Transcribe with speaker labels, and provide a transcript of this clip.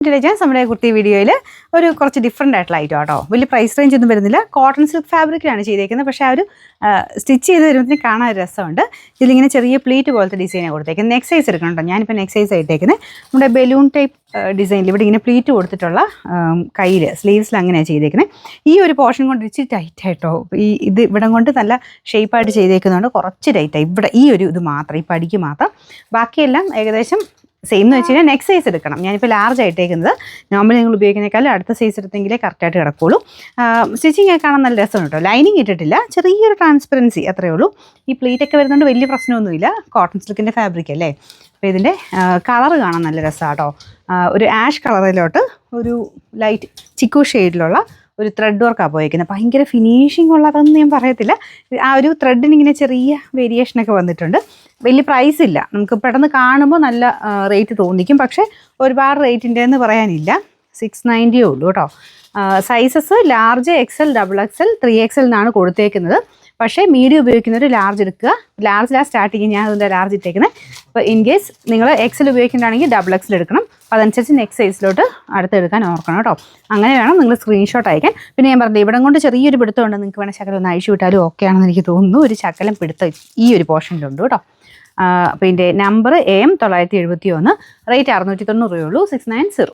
Speaker 1: Intelligence നമ്മുടെ കുർത്തി വീഡിയോയിൽ ഒരു കുറച്ച് ഡിഫറെൻ്റ് ആയിട്ടുള്ള ഐറ്റം ആട്ടോ. വലിയ പ്രൈസ് റേഞ്ച് ഒന്നും വരുന്നില്ല. കോട്ടൺ സിൽക്ക് ഫാബ്രിക്കിലാണ് ചെയ്തേക്കുന്നത്. പക്ഷേ ആ ഒരു സ്റ്റിച്ച് ചെയ്ത് വരുന്നതിന് കാണാൻ ഒരു രസമുണ്ട്. ഇതിലിങ്ങനെ ചെറിയ പ്ലീറ്റ് പോലത്തെ ഡിസൈനാണ് കൊടുത്തേക്കുന്നത്. നെക്ക് സൈസ് എടുക്കണം കേട്ടോ. ഞാനിപ്പോൾ നെക്ക് സൈസ് ആയിട്ടേക്കുന്നത് നമ്മുടെ ബലൂൺ ടൈപ്പ് ഡിസൈനിൽ ഇവിടെ ഇങ്ങനെ പ്ലീറ്റ് കൊടുത്തിട്ടുള്ള കയ്യിൽ സ്ലീവ്സിൽ അങ്ങനെയാണ് ചെയ്തേക്കുന്നത്. ഈ ഒരു പോർഷൻ കൊണ്ട് ഇച്ചിരി ടൈറ്റ് ആയിട്ടോ. ഇത് ഇവിടെ കൊണ്ട് നല്ല ഷേപ്പായിട്ട് ചെയ്തേക്കുന്നതുകൊണ്ട് കുറച്ച് ടൈറ്റായി. ഇവിടെ ഈ ഒരു ഇത് മാത്രം, ഈ പടിക്ക് മാത്രം. ബാക്കിയെല്ലാം ഏകദേശം സെയിം എന്ന് വെച്ച് കഴിഞ്ഞാൽ നെക്ക് സൈസ് എടുക്കണം. ഞാനിപ്പോൾ ലാർജ് ആയിട്ടേക്കുന്നത്. നോർമലി നിങ്ങൾ ഉപയോഗിക്കുന്നേക്കാളും അടുത്ത സൈസ് എടുത്തെങ്കിലേ കറക്റ്റായിട്ട് കിടക്കുള്ളൂ. സ്റ്റിച്ചിങ് ഒക്കെ കാണാൻ നല്ല രസമാണ് കേട്ടോ. ലൈനിങ് ഇട്ടിട്ടില്ല, ചെറിയൊരു ട്രാൻസ്പെറൻസി അത്രയേ ഉള്ളൂ. ഈ പ്ലീറ്റൊക്കെ വരുന്നതുകൊണ്ട് വലിയ പ്രശ്നമൊന്നുമില്ല. കോട്ടൺ സിൽക്കിൻ്റെ ഫാബ്രിക് അല്ലേ. അപ്പോൾ ഇതിൻ്റെ കളറ് കാണാൻ നല്ല രസമാണ് കേട്ടോ. ഒരു ആഷ് കളറിലോട്ട് ഒരു ലൈറ്റ് ചിക്കു ഷെയ്ഡിലുള്ള ഒരു ത്രെഡ് വർക്കാണ് പോയിരിക്കുന്നത്. ഭയങ്കര ഫിനിഷിംഗ് ഉള്ളതെന്ന് ഞാൻ പറയത്തില്ല. ആ ഒരു ത്രെഡിന് ഇങ്ങനെ ചെറിയ വേരിയേഷനൊക്കെ വന്നിട്ടുണ്ട്. വലിയ പ്രൈസ് ഇല്ല. നമുക്ക് പെട്ടെന്ന് കാണുമ്പോൾ നല്ല റേറ്റ് തോന്നിക്കും. പക്ഷേ ഒരുപാട് റേറ്റിൻ്റെ എന്ന് പറയാനില്ല. 690 ഉള്ളൂ കേട്ടോ. Sizes large, XL, XXL, 3XL എന്നാണ് കൊടുത്തേക്കുന്നത്. പക്ഷേ മീഡിയം ഉപയോഗിക്കുന്നവർ ലാർജ് എടുക്കുക. ലാർജിലാണ് സ്റ്റാർട്ടിങ്. ഞാൻ അതിൻ്റെ ലാർജ് ഇട്ടേക്കുന്നത്. അപ്പോൾ ഇൻ കേസ് നിങ്ങൾ XL ഉപയോഗിക്കുന്നതാണെങ്കിൽ XXL എടുക്കണം. അപ്പോൾ അതനുസരിച്ച് നെക്സ്റ്റ് സൈസിലോട്ട് അടുത്തെടുക്കാൻ ഓർക്കണം കേട്ടോ. അങ്ങനെ വേണം നിങ്ങൾ സ്ക്രീൻഷോട്ട് അയക്കാൻ. പിന്നെ ഞാൻ പറഞ്ഞത് ഇവിടെ കൊണ്ട് ചെറിയൊരു പിടുത്തമുണ്ട്. നിങ്ങൾക്ക് വേണമെങ്കിൽ ശകലം ഒന്ന് അഴിച്ചു വിട്ടാലും ഓക്കെ ആണെന്ന് എനിക്ക് തോന്നുന്നു. ഒരു ശകലം പിടുത്തം ഈ ഒരു പോർഷനിലുണ്ട് കേട്ടോ. അപ്പോൾ ഇതിൻ്റെ നമ്പർ AM 971, റേറ്റ് 690 രൂപയുള്ളൂ. 690.